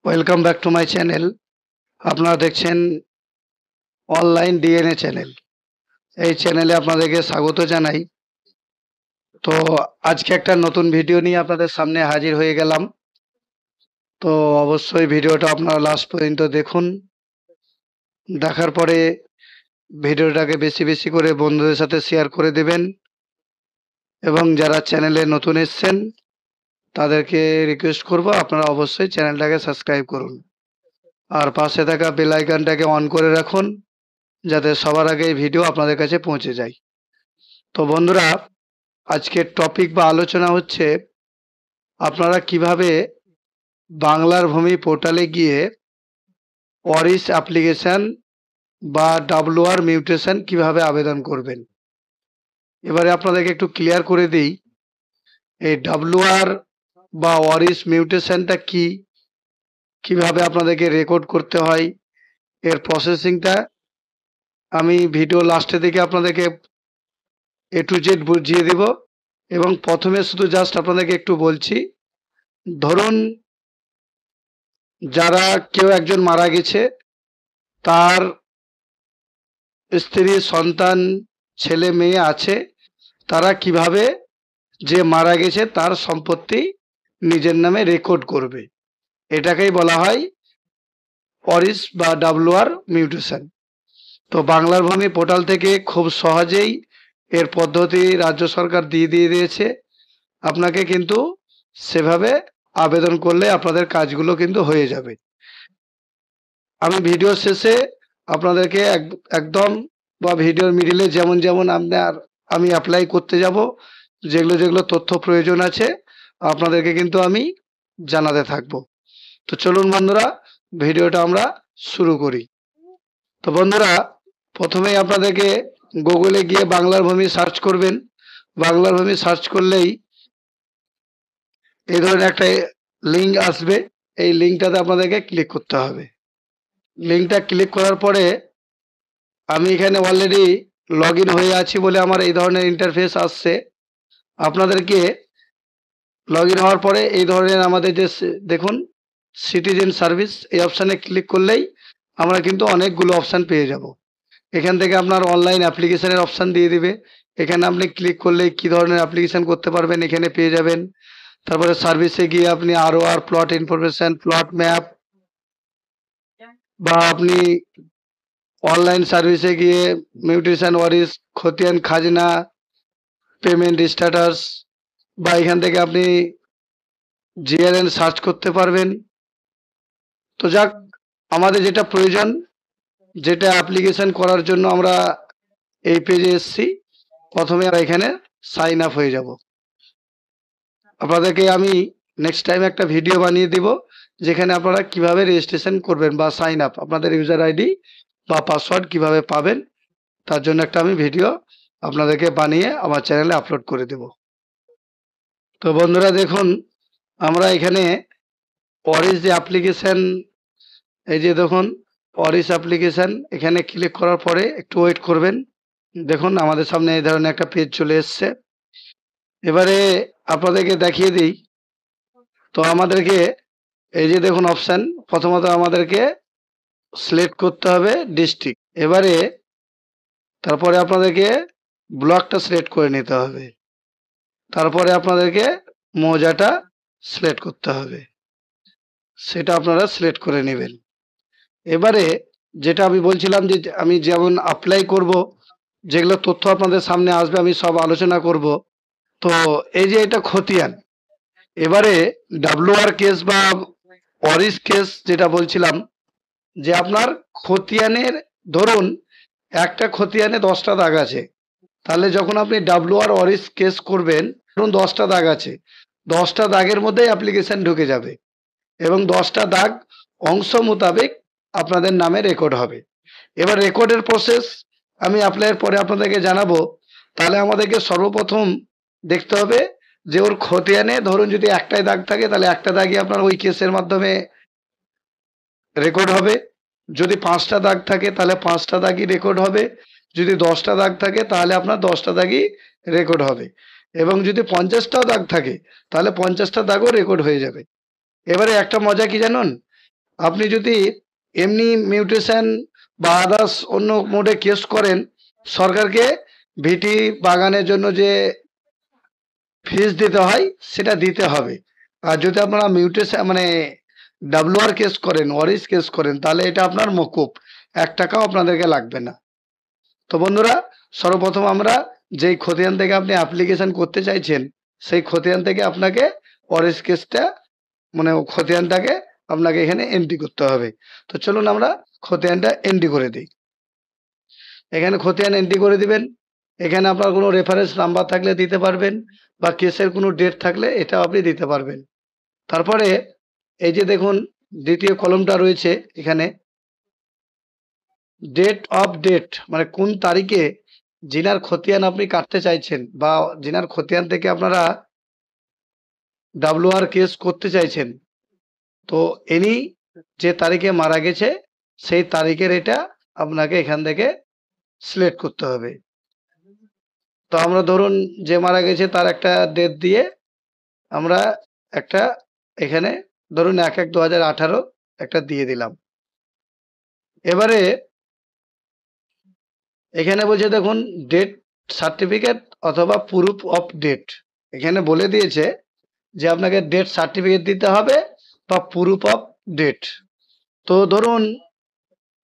Welcome back to my channel. আপনারা দেখছেন online DNA channel. এই চ্যানেলে আপনাদেরকে স্বাগত জানাই। তো আজকে একটা নতুন ভিডিও নিয়ে আপনাদের সামনে হাজির হয়ে গেলাম। তো অবশ্যই ভিডিওটা আপনারা লাস্ট পর্যন্ত দেখুন। দেখার পরে ভিডিওটাকে বেশি বেশি করে বন্ধুদের সাথে শেয়ার করে দেবেন এবং যারা চ্যানেলে নতুন এসছেন তাদেরকে রিকোয়েস্ট করব আপনারা অবশ্যই চ্যানেলটাকে সাবস্ক্রাইব করুন আর পাশে থাকা বেল আইকনটাকে অন করে রাখুন যাতে সবার আগে এই ভিডিও আপনাদের কাছে পৌঁছে যায়। তো বন্ধুরা, আজকের টপিক বা আলোচনা হচ্ছে আপনারা কিভাবে বাংলার ভূমি পোর্টালে গিয়ে ওয়ারিশ অ্যাপ্লিকেশন বা ডাব্লুআর মিউটেশন কিভাবে আবেদন করবেন। এবারে আপনাদেরকে একটু ক্লিয়ার করে দিই, এই ডাব্লুআর বা ওয়ারিশ মিউটেশনটা কি, কিভাবে আপনাদেরকে রেকর্ড করতে হয়, এর প্রসেসিংটা আমি ভিডিও লাস্টের দিকে আপনাদেরকে এ টু জেড বুঝিয়ে দেব। এবং প্রথমে শুধু জাস্ট আপনাদেরকে একটু বলছি, ধরুন যারা কেউ একজন মারা গেছে, তার স্ত্রী সন্তান ছেলে মেয়ে আছে, তারা কিভাবে যে মারা গেছে তার সম্পত্তি নিজের নামে রেকর্ড করবে, এটাকেই বলা হয় ওয়ারিশ বা ডাব্লুআর মিউটেশন। তো বাংলার ভূমি পোর্টাল থেকে খুব সহজেই এর পদ্ধতি রাজ্য সরকার দিয়ে দিয়েছে। আপনাকে কিন্তু সেভাবে আবেদন করলে আপনাদের কাজগুলো কিন্তু হয়ে যাবে। আমি ভিডিও শেষে আপনাদেরকে একদম বা ভিডিওর মিডিলে যেমন যেমন আমি অ্যাপ্লাই করতে যাব, যেগুলো যেগুলো তথ্য প্রয়োজন আছে আপনাদেরকে কিন্তু আমি জানাতে থাকবো। তো চলুন বন্ধুরা, ভিডিওটা আমরা শুরু করি। তো বন্ধুরা, প্রথমেই আপনাদেরকে গুগলে গিয়ে বাংলার ভূমি সার্চ করবেন। বাংলার ভূমি সার্চ করলেই এই ধরনের একটা লিঙ্ক আসবে, এই লিঙ্কটাতে আপনাদেরকে ক্লিক করতে হবে। লিঙ্কটা ক্লিক করার পরে আমি এখানে অলরেডি লগ ইন হয়ে আছি বলে আমার এই ধরনের ইন্টারফেস আসছে। আপনাদেরকে লগ ইন হওয়ার পরে এই ধরনের আমাদের যে দেখুন সিটিজেন সার্ভিস, এই অপশানে ক্লিক করলেই আমরা কিন্তু অনেকগুলো অপশান পেয়ে যাব। এখান থেকে আপনার অনলাইন অ্যাপ্লিকেশানের অপশান দিয়ে দিবে। এখানে আপনি ক্লিক করলেই কী ধরনের অ্যাপ্লিকেশান করতে পারবেন এখানে পেয়ে যাবেন। তারপরে সার্ভিসে গিয়ে আপনি ROR, plot information, plot map, বা আপনি অনলাইন সার্ভিসে গিয়ে মিউটেশন, ওয়ারিশ, খতিয়ান, খাজনা, পেমেন্ট স্ট্যাটাস, বা এখান থেকে আপনি জিআরএন সার্চ করতে পারবেন। তো যাক, আমাদের যেটা প্রয়োজন, যেটা অ্যাপ্লিকেশন করার জন্য আমরা এই পেজে এসেছি, প্রথমে এখানে সাইন আপ হয়ে যাব। আপনাদেরকে আমি নেক্সট টাইম একটা ভিডিও বানিয়ে দেব যেখানে আপনারা কিভাবে রেজিস্ট্রেশন করবেন বা সাইন আপ, আপনাদের ইউজার আইডি বা পাসওয়ার্ড কিভাবে পাবেন, তার জন্য একটা আমি ভিডিও আপনাদেরকে বানিয়ে আমার চ্যানেলে আপলোড করে দেব। তো বন্ধুরা দেখুন, আমরা এখানে ওয়ারিশ যে অ্যাপ্লিকেশন, এই যে দেখুন ওয়ারিশ অ্যাপ্লিকেশন, এখানে ক্লিক করার পরে একটু ওয়েট করবেন। দেখুন আমাদের সামনে এই ধরনের একটা পেজ চলে এসছে। এবারে আপনাদেরকে দেখিয়ে দিই। তো আমাদেরকে এই যে দেখুন অপশান, প্রথমত আমাদেরকে সিলেক্ট করতে হবে ডিস্ট্রিক্ট। এবারে তারপরে আপনাদেরকে ব্লকটা সিলেক্ট করে নিতে হবে। তারপরে আপনাদেরকে মৌজাটা সিলেক্ট করতে হবে, সেটা আপনারা সিলেক্ট করে নেবেন। এবারে যেটা আমি বলছিলাম যে আমি যেমন অ্যাপ্লাই করব, যেগুলো তথ্য আপনাদের সামনে আসবে আমি সব আলোচনা করব। তো এই যে এটা খতিয়ান, এবারে ডাব্লুআর কেস বা ওয়ারিশ কেস যেটা বলছিলাম, যে আপনার খতিয়ানের ধরুন একটা খতিয়ানে 10টা দাগ আছে, তাহলে যখন আপনি ডাব্লুআর ওয়ারিশ কেস করবেন, ধরুন 10টা দাগ আছে, 10টা দাগের মধ্যেই অ্যাপ্লিকেশন ঢুকে যাবে এবং 10টা দাগ অংশ মোতাবেক আপনাদের নামে রেকর্ড হবে। এবার রেকর্ডের প্রসেস আমি অ্যাপ্লাইয়ের পরে আপনাদেরকে জানাবো। তাহলে আমাদেরকে সর্বপ্রথম দেখতে হবে যে ওর খতিয়ানে ধরুন যদি একটাই দাগ থাকে তাহলে একটা দাগই আপনার ওই কেসের মাধ্যমে রেকর্ড হবে। যদি 5টা দাগ থাকে তাহলে 5টা দাগই রেকর্ড হবে। যদি 10টা দাগ থাকে তাহলে আপনার 10টা দাগই রেকর্ড হবে। এবং যদি 50টাও দাগ থাকে তাহলে 50টা দাগও রেকর্ড হয়ে যাবে। এবারে একটা মজা কি জানুন, আপনি যদি এমনি মিউটেশন বা আদার্স অন্য মোডে কেস করেন, সরকারকে ভিটি বাগানের জন্য যে ফিস দিতে হয় সেটা দিতে হবে। আর যদি আপনারা মিউটেশন মানে ডাব্লুআর কেস করেন, ওয়ারিশ কেস করেন, তাহলে এটা আপনার মকুব, 1 টাকাও আপনাদেরকে লাগবে না। তো বন্ধুরা, সর্বপ্রথম আমরা যেই খতিয়ান থেকে আপনি অ্যাপ্লিকেশন করতে চাইছেন সেই খতিয়ান থেকে আপনাকে ওয়ারিশ কেসটা মানে খতিয়ানটাকে আপনাকে এখানে এন্ট্রি করতে হবে। তো চলুন আমরা খতিয়ানটা এন্ট্রি করে দিই। এখানে খতিয়ান এন্ট্রি করে দিবেন। এখানে আপনার কোনো রেফারেন্স নাম্বার থাকলে দিতে পারবেন, বা কেসের কোনো ডেট থাকলে এটাও আপনি দিতে পারবেন। তারপরে এই যে দেখুন দ্বিতীয় কলমটা রয়েছে, এখানে ডেট অফ ডেট মানে কোন তারিখে যিনার খতিয়ান আপনি কাটতে চাইছেন বা যিনার খতিয়ান থেকে আপনারা ডাব্লুআর কেস করতে চাইছেন, তো ইনি যে তারিখে মারা গেছে সেই তারিখের এটা আপনাকে এখান থেকে সিলেক্ট করতে হবে। তো আমরা ধরুন যে মারা গেছে তার একটা ডেট দিয়ে আমরা একটা এখানে ধরুন 1/1/2018 একটা দিয়ে দিলাম। এবারে এখানে বলছে দেখুন ডেট সার্টিফিকেট অথবা প্রুফ অফ ডেট, এখানে বলে দিয়েছে যে আপনাকে ডেট সার্টিফিকেট দিতে হবে বা প্রুফ অফ ডেট। তো ধরুন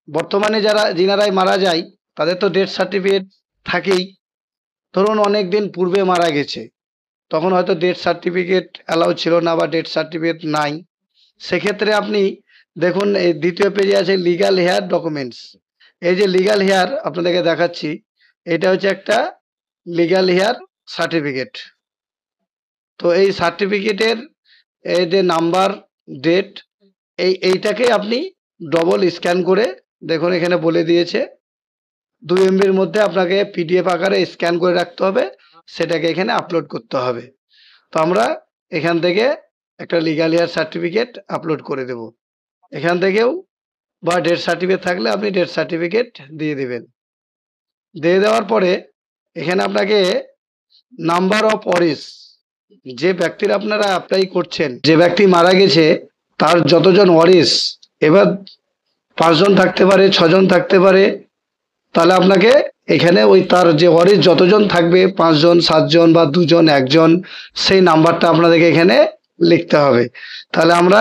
বর্তমানে যিনারাই মারা যায় তাদের তো ডেট সার্টিফিকেট থাকেই। ধরুন অনেক দিন পূর্বে মারা গেছে, তখন হয়তো ডেথ সার্টিফিকেট অ্যালাউ ছিল না বা ডেথ সার্টিফিকেট নাই। সেক্ষেত্রে আপনি দেখুন এই দ্বিতীয় পেজে আছে লিগ্যাল হেয়ার ডকুমেন্টস। এই যে লিগ্যাল হেয়ার আপনাদেরকে দেখাচ্ছি, এটা হচ্ছে একটা লিগ্যাল হেয়ার সার্টিফিকেট। তো এই সার্টিফিকেটের এই যে নাম্বার, ডেট, এইটাকে আপনি ডবল স্ক্যান করে দেখুন এখানে বলে দিয়েছে 2 MBর মধ্যে আপনাকে পিডিএফ আকারে স্ক্যান করে রাখতে হবে, সেটাকে এখানে আপলোড করতে হবে। তো আমরা এখান থেকে একটা লিগ্যাল হেয়ার সার্টিফিকেট আপলোড করে দেব। এখান থেকেও বা ডেথ সার্টিফিকেট থাকলে আপনি ডেথ সার্টিফিকেট দিয়ে দিবেন। দিয়ে দেওয়ার পরে এখানে আপনাকে নাম্বার অফ ওয়ারিশ, যে ব্যক্তির আপনারা অ্যাপ্লাই করছেন, যে ব্যক্তি মারা গেছে তার যতজন ওয়ারিশ, এবার 5 জন থাকতে পারে, 6 জন থাকতে পারে, তাহলে আপনাকে এখানে ওই তার যে ওয়ারিশ যতজন থাকবে 5 জন, 7 জন বা 2 জন, 1 জন, সেই নাম্বারটা আপনাদেরকে এখানে লিখতে হবে। তাহলে আমরা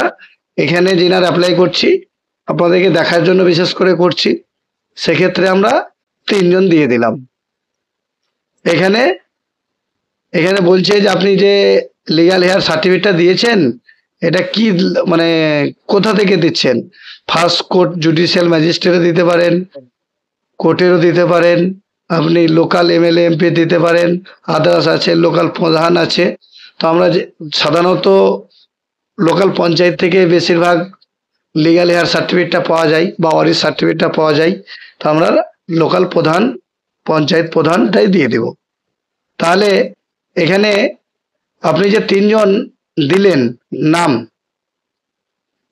এখানে যিনার অ্যাপ্লাই করছি আপনাদেরকে দেখার জন্য বিশেষ করে করছি, সেক্ষেত্রে আমরা 3 জন দিয়ে দিলাম। এখানে এখানে বলছে যে আপনি যে লিগ্যাল হেয়ার সার্টিফিকেটটা দিয়েছেন এটা কি মানে কোথা থেকে দিচ্ছেন। ফার্স্ট কোর্ট জুডিশিয়াল ম্যাজিস্ট্রেটে দিতে পারেন, কোর্টেরও দিতে পারেন, আপনি লোকাল এমএলএ এমপি দিতে পারেন, আদার্স আছে, লোকাল প্রধান আছে। তো আমরা সাধারণত লোকাল পঞ্চায়েত থেকে বেশিরভাগ লিগ্যাল হেয়ার সার্টিফিকেটটা পাওয়া যায় বা ওয়ারিশ সার্টিফিকেটটা পাওয়া যায়। তো আমরা লোকাল প্রধান, পঞ্চায়েত প্রধানটাই দিয়ে দেব। তাহলে এখানে আপনি যে 3 জন দিলেন নাম,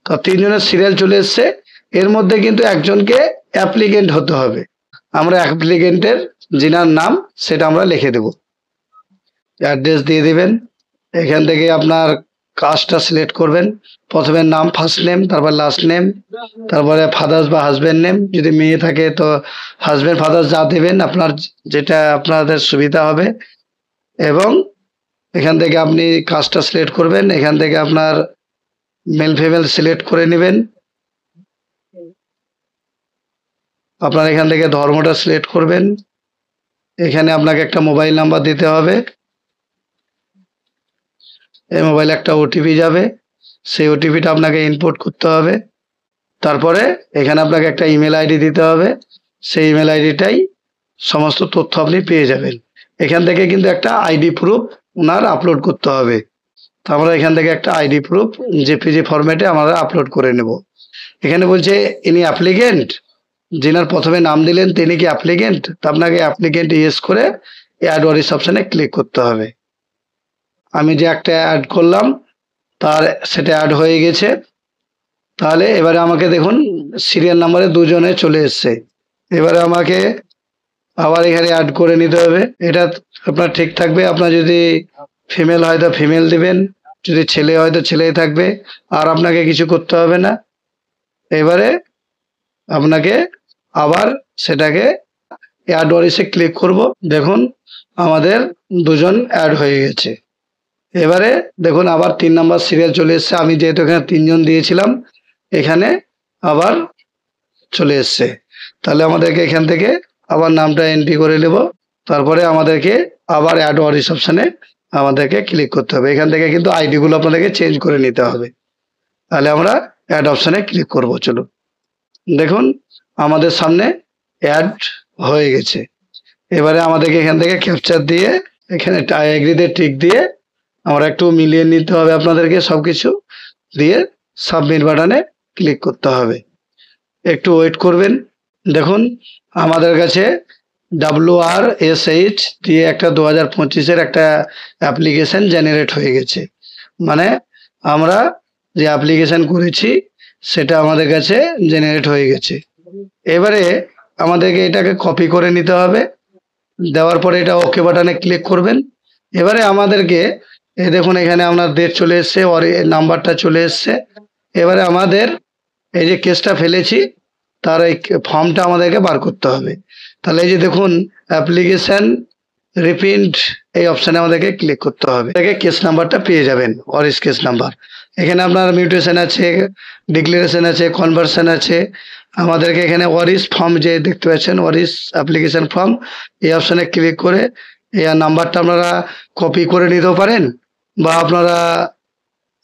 তো 3 জনের সিরিয়াল চলে এসছে। এর মধ্যে কিন্তু একজনকে অ্যাপ্লিকেন্ট হতে হবে। আমরা অ্যাপ্লিকেন্টের যিনার নাম সেটা আমরা লিখে দেব। অ্যাড্রেস দিয়ে দিবেন। এখান থেকে আপনার কাস্টটা সিলেক্ট করবেন। প্রথমে নাম, ফার্স্ট নেম, তারপর লাস্ট নেম, তারপরে ফাদার্স বা হাজব্যান্ড নেম, যদি মেয়ে থাকে তো হাজব্যান্ড ফাদার্স যা দেবেন আপনার যেটা আপনাদের সুবিধা হবে। এবং এখান থেকে আপনি কাস্টটা সিলেক্ট করবেন। এখান থেকে আপনার মেল ফিমেল সিলেক্ট করে নেবেন। আপনার এখান থেকে ধর্মটা সিলেক্ট করবেন। এখানে আপনাকে একটা মোবাইল নাম্বার দিতে হবে। এই মোবাইলে একটা ওটিপি যাবে, সেই ওটিপিটা আপনাকে ইনপুট করতে হবে। তারপরে এখানে আপনাকে একটা ইমেল আইডি দিতে হবে, সেই ইমেল আইডিটাই সমস্ত তথ্য আপনি পেয়ে যাবেন। এখান থেকে কিন্তু একটা আইডি প্রুফ ওনার আপলোড করতে হবে। তো আমরা এখান থেকে একটা আইডি প্রুফ জেপিজি ফরম্যাটে আমরা আপলোড করে নেব। এখানে বলছে ইনি অ্যাপ্লিকেন্ট, যিনার প্রথমে নাম দিলেন তিনি কি অ্যাপ্লিকেন্ট, তো আপনাকে অ্যাপ্লিকেন্ট ইয়েস করে অ্যাড ওয়ারিশ অপশানে ক্লিক করতে হবে। আমি যে একটা অ্যাড করলাম তার সেটা অ্যাড হয়ে গেছে। তাহলে এবারে আমাকে দেখুন সিরিয়াল নাম্বারে 2 জনে চলে এসছে। এবারে আমাকে আবার এখানে অ্যাড করে নিতে হবে। এটা আপনার ঠিক থাকবে। আপনার যদি ফিমেল হয় তো ফিমেল দিবেন, যদি ছেলে হয় তো ছেলেই থাকবে, আর আপনাকে কিছু করতে হবে না। এবারে আপনাকে আবার সেটাকে অ্যাড ওয়ারিসে ক্লিক করব। দেখুন আমাদের দুজন অ্যাড হয়ে গেছে। এবারে দেখুন আবার 3 নম্বর সিরিয়াল চলে এসছে। আমি যেহেতু এখানে 3 জন দিয়েছিলাম, এখানে আবার চলে এসছে। তাহলে আমাদেরকে এখান থেকে আবার নামটা এন্ট্রি করে নেব। তারপরে আমাদেরকে আবার অ্যাড ওয়ারিস অপশানে আমাদেরকে ক্লিক করতে হবে। এখান থেকে কিন্তু আইডিগুলো আপনাদেরকে চেঞ্জ করে নিতে হবে। তাহলে আমরা অ্যাড অপশানে ক্লিক করব। চলুন দেখুন আমাদের সামনে অ্যাড হয়ে গেছে। এবারে আমাদেরকে এখান থেকে ক্যাপচার দিয়ে এখানে এগ্রিতে টিক দিয়ে আমরা একটু মিলিয়ে নিতে হবে। আপনাদেরকে সবকিছু দিয়ে সাবমিট বাটনে ক্লিক করতে হবে। একটু ওয়েট করবেন। দেখুন আমাদের কাছে WRSH দিয়ে একটা 2025-এর একটা অ্যাপ্লিকেশন জেনারেট হয়ে গেছে। মানে আমরা যে অ্যাপ্লিকেশন করেছি সেটা আমাদের কাছে জেনারেট হয়ে গেছে। এবারে আমাদেরকে এটাকে কপি করে নিতে হবে। দেওয়ার পরে এটা ওকে বাটনে ক্লিক করবেন। এবারে আমাদেরকে দেখুন এখানে আপনার ডেট চলে এসছে, ওর নাম্বারটা চলে এসছে। এবারে আমাদের এই যে কেসটা ফেলেছি তার এই ফর্মটা আমাদেরকে বার করতে হবে। তাহলে এই যে দেখুন অ্যাপ্লিকেশন রিপ্রিন্ট এই অপশানে আমাদেরকে ক্লিক করতে হবে। কেস নাম্বারটা পেয়ে যাবেন, ওয়ারিস কেস নাম্বার। এখানে আপনার মিউটেশন আছে, ডিক্লারেশন আছে, কনভার্সন আছে। আমাদেরকে এখানে ওয়ারিস ফর্ম যে দেখতে পাচ্ছেন, ওয়ারিস অ্যাপ্লিকেশন ফর্ম, এই অপশানে ক্লিক করে এই নাম্বারটা আপনারা কপি করে নিতেও পারেন বা আপনারা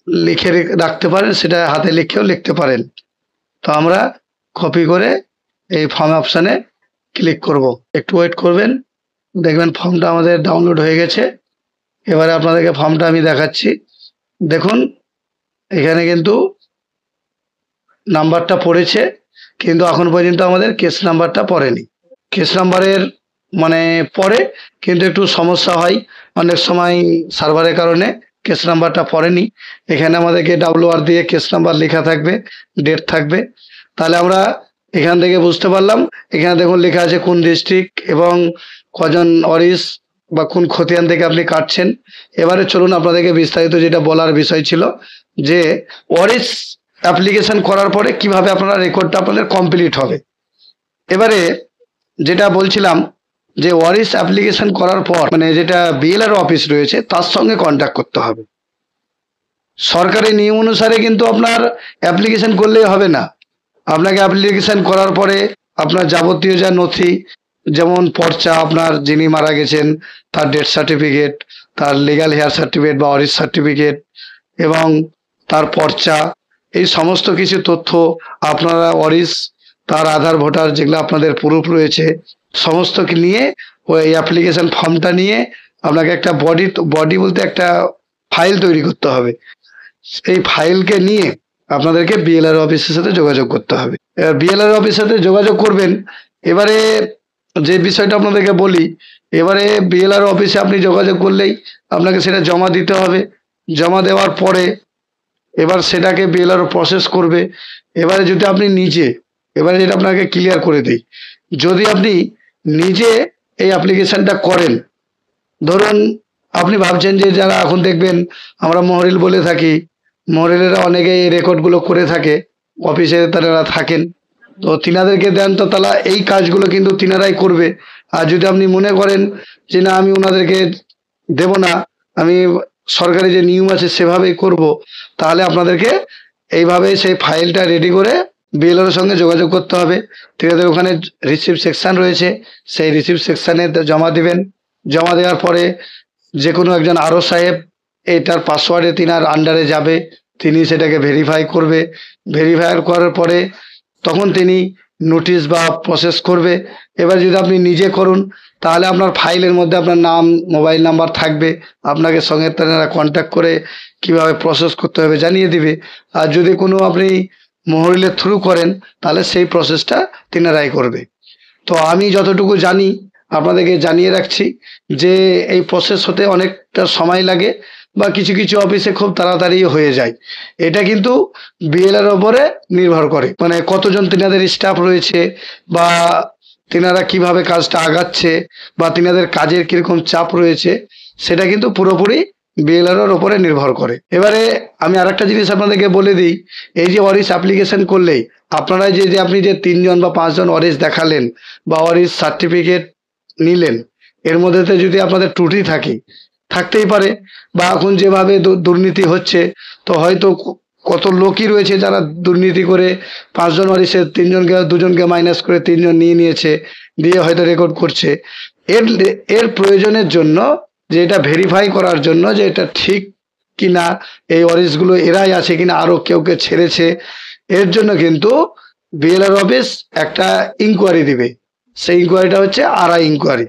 লিখে রাখতে পারেন, সেটা হাতে লিখেও লিখতে পারেন। তো আমরা কপি করে এই ফর্ম অপশানে ক্লিক করব। একটু ওয়েট করবেন, দেখবেন ফর্মটা আমাদের ডাউনলোড হয়ে গেছে। এবারে আপনাদেরকে ফর্মটা আমি দেখাচ্ছি। দেখুন এখানে কিন্তু নাম্বারটা পড়েছে, কিন্তু এখন পর্যন্ত আমাদের কেস নাম্বারটা পড়েনি। কেস নাম্বারের মানে পড়ে, কিন্তু একটু সমস্যা হয় অনেক সময় সার্ভারের কারণে কেস নাম্বারটা পড়েনি। এখানে আমাদেরকে WR দিয়ে কেস নাম্বার লেখা থাকবে, ডেট থাকবে। তাহলে আমরা এখান থেকে বুঝতে পারলাম। এখানে দেখুন লেখা আছে কোন ডিস্ট্রিক্ট এবং কজন ওয়ারিস বা কোন খতিয়ান থেকে আপনি কাটছেন। এবারে চলুন আপনাদেরকে বিস্তারিত যেটা বলার বিষয় ছিল, যে ওয়ারিস অ্যাপ্লিকেশন করার পরে কিভাবে আপনারা রেকর্ডটা আপনাদের কমপ্লিট হবে। এবারে যেটা বলছিলাম যে ওয়ারিস অ্যাপ্লিকেশন করার পর মানে যেটা BLR অফিস রয়েছে তার সঙ্গে কন্ট্যাক্ট করতে হবে। সরকারি নিয়ম অনুসারে কিন্তু আপনার অ্যাপ্লিকেশন করলেই হবে না। আপনাকে অ্যাপ্লিকেশন করার পরে আপনার যাবতীয় যা নথি, যেমন পর্চা, আপনার যিনি মারা গেছেন তার ডেথ সার্টিফিকেট, তার লিগ্যাল হেয়ার সার্টিফিকেট বা ওয়ারিস সার্টিফিকেট এবং তার পর্চা, এই সমস্ত কিছু তথ্য আপনারা ওয়ারিস, তার আধার, ভোটার যেগুলো আপনাদের প্রুফ রয়েছে সমস্ত নিয়ে ওই অ্যাপ্লিকেশন ফর্মটা নিয়ে আপনাকে একটা বডি বলতে একটা ফাইল তৈরি করতে হবে। এই ফাইলকে নিয়ে আপনাদেরকে BLR অফিসের সাথে যোগাযোগ করতে হবে। BLR অফিসের সাথে যোগাযোগ করবেন। এবারে যে বিষয়টা আপনাদেরকে বলি, এবারে BLR অফিসে আপনি যোগাযোগ করলেই আপনাকে সেটা জমা দিতে হবে। জমা দেওয়ার পরে এবার সেটাকে BLR প্রসেস করবে। এবারে যদি আপনি নিজে, এবারে যেটা আপনাকে ক্লিয়ার করে দিই, যদি আপনি নিজে এই অ্যাপ্লিকেশনটা করেন, ধরুন আপনি ভাবছেন যে যারা এখন দেখবেন আমরা মহরিল বলে থাকি, মহরিলেরা অনেকে এই রেকর্ডগুলো করে থাকে, অফিসে তারা থাকেন, তো তিনাদেরকে দেন, তো তারা এই কাজগুলো কিন্তু তিনারাই করবে। আর যদি আপনি মনে করেন যে না আমি ওনাদেরকে দেব না, আমি সরকারি যে নিয়ম আছে সেভাবেই করব, তাহলে আপনাদেরকে এইভাবে সেই ফাইলটা রেডি করে BLR সঙ্গে যোগাযোগ করতে হবে। তিনাদের ওখানে রিসিভ সেকশন রয়েছে, সেই রিসিভ সেকশানে জমা দিবেন। জমা দেওয়ার পরে যে কোনো একজন আরও সাহেব এটার পাসওয়ার্ডে তিনার আন্ডারে যাবে, তিনি সেটাকে ভেরিফাই করবে। ভেরিফাই করার পরে তখন তিনি নোটিশ বা প্রসেস করবে। এবার যদি আপনি নিজে করুন তাহলে আপনার ফাইলের মধ্যে আপনার নাম, মোবাইল নাম্বার থাকবে, আপনাকে সঙ্গে তারা কন্ট্যাক্ট করে কিভাবে প্রসেস করতে হবে জানিয়ে দিবে। আর যদি কোনো আপনি মহরিলের থ্রু করেন তাহলে সেই প্রসেসটা তিনারাই করবে। তো আমি যতটুকু জানি আপনাদেরকে জানিয়ে রাখছি যে এই প্রসেস হতে অনেকটা সময় লাগে বা কিছু কিছু অফিসে খুব তাড়াতাড়ি হয়ে যায়। এটা কিন্তু BLR ওপরে নির্ভর করে, মানে কতজন তিনাদের স্টাফ রয়েছে বা তিনারা কিভাবে কাজটা আগাচ্ছে বা তিনাদের কাজের কিরকম চাপ রয়েছে, সেটা কিন্তু পুরোপুরি বিএলআর ওপরে নির্ভর করে। এবারে আমি আরেকটা জিনিস আপনাদেরকে বলে দিই, এই যে ওয়ারিশ অ্যাপ্লিকেশন করলেই আপনারা যে আপনি যে 3 জন বা 5 জন ওয়ারিশ দেখালেন বা ওয়ারিশ সার্টিফিকেট নিলেন, এর মধ্যে যদি আপনাদের ত্রুটি থাকতেই পারে, বা এখন যেভাবে দুর্নীতি হচ্ছে, তো হয়তো কত লোকই রয়েছে যারা দুর্নীতি করে 5 জন ওয়ারিশের 3 জনকে 2 জনকে মাইনাস করে 3 জন নিয়েছে, দিয়ে হয়তো রেকর্ড করছে। এর প্রয়োজনের জন্য, যে এটা ভেরিফাই করার জন্য যে এটা ঠিক কিনা, এই ওয়ারিশগুলো এরাই আছে কিনা, আরো কেউ ছেড়েছে, এর জন্য কিন্তু বিএলআর অফিস একটা ইনকোয়ারি দিবে। সেই ইনকোয়ারিটা হচ্ছে আরআই ইনকোয়ারি।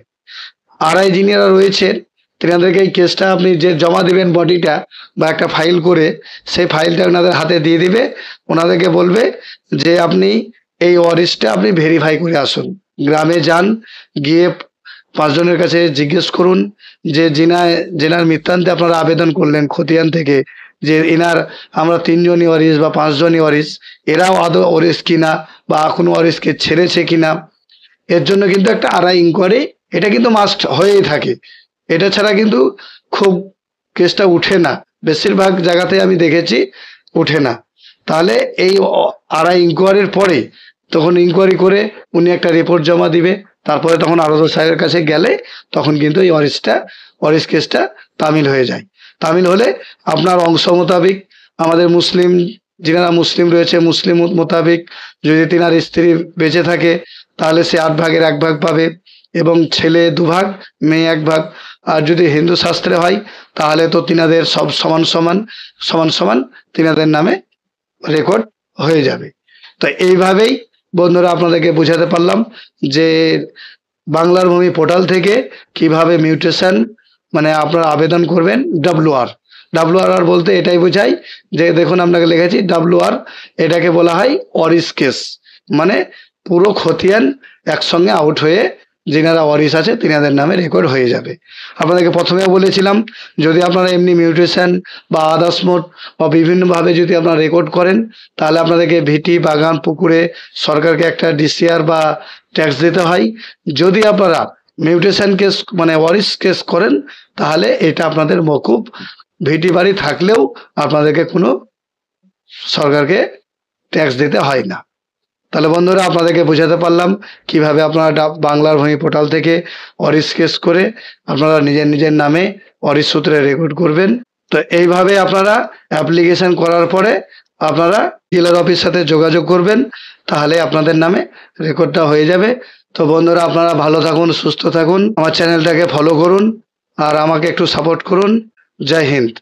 আরআই যিনিরা রয়েছেন তেনাদেরকে এই কেসটা আপনি যে জমা দিবেন বডিটা বা একটা ফাইল করে, সেই ফাইলটা ওনাদের হাতে দিয়ে দিবে। ওনাদেরকে বলবে যে আপনি এই ওয়ারিশটা আপনি ভেরিফাই করে আসুন। গ্রামে যান, গিয়ে 5 জনের কাছে জিজ্ঞেস করুন যে যেনার মৃত্যান্তে আপনারা আবেদন করলেন খতিয়ান থেকে, যে এনার আমরা 3 জনই ওয়ারিশ বা 5 জনই ওয়ারিশ, এরাও আদৌ ওয়ারিশ কিনা বা এখন ওয়ারিশকে ছেড়েছে কিনা। এর জন্য কিন্তু একটা আরআই ইনকোয়ারি এটা কিন্তু মাস্ট হয়েই থাকে। এটা ছাড়া কিন্তু খুব কেসটা উঠে না, বেশিরভাগ জায়গাতে আমি দেখেছি উঠে না। তাহলে এই আরআই ইনকোয়ারির পরে তখন ইনকোয়ারি করে উনি একটা রিপোর্ট জমা দিবে, তারপরে তখন আরও সাহেবের কাছে গেলে তখন কিন্তু এই ওয়ারিশ কেসটা তামিল হয়ে যায়। তামিল হলে আপনার অংশ মোতাবিক, আমাদের মুসলিম যিনারা মুসলিম রয়েছে মুসলিম মোতাবিক যদি তিনার স্ত্রী বেঁচে থাকে তাহলে সে 8 ভাগের 1 ভাগ পাবে, এবং ছেলে 2 ভাগ, মেয়ে 1 ভাগ। আর যদি হিন্দু শাস্ত্রে হয় তাহলে তো তিনাদের সব সমান তিনাদের নামে রেকর্ড হয়ে যাবে। তো এইভাবেই বন্ধুরা আপনাদেরকে বোঝাতে পারলাম যে বাংলার ভূমি পোর্টাল থেকে কিভাবে মিউটেশন মানে আপনারা আবেদন করবেন। ডাব্লুআর বলতে এটাই বোঝায় যে দেখুন আপনাকে লিখেছি ডাব্লুআর, এটাকে বলা হয় ওয়ারিশ কেস, মানে পুরো খতিয়ান একসঙ্গে আউট হয়ে যিনারা ওয়ারিশ আছে তিনাদের নামে রেকর্ড হয়ে যাবে। আপনাদেরকে প্রথমে বলেছিলাম যদি আপনারা এমনি মিউটেশন বা আদার্স মোড বা বিভিন্নভাবে যদি আপনারা রেকর্ড করেন তাহলে আপনাদেরকে ভিটি, বাগান, পুকুরে সরকারকে একটা ডিসিআর বা ট্যাক্স দিতে হয়। যদি আপনারা মিউটেশন কেস মানে ওয়ারিশ কেস করেন তাহলে এটা আপনাদের মকুব, ভিটি বাড়ি থাকলেও আপনাদেরকে কোনো সরকারকে ট্যাক্স দিতে হয় না। তাহলে বন্ধুরা আপনাদেরকে বোঝাতে পারলাম কিভাবে আপনারা বাংলার ভূমি পোর্টাল থেকে ওয়ারিশ কেস করে আপনারা নিজের নামে ওয়ারিশ সূত্রে রেকর্ড করবেন। তো এইভাবে আপনারা অ্যাপ্লিকেশন করার পরে আপনারা বিএলআর অফিসের সাথে যোগাযোগ করবেন, তাহলে আপনাদের নামে রেকর্ডটা হয়ে যাবে। তো বন্ধুরা আপনারা ভালো থাকুন, সুস্থ থাকুন, আমার চ্যানেলটাকে ফলো করুন আর আমাকে একটু সাপোর্ট করুন। জয় হিন্দ।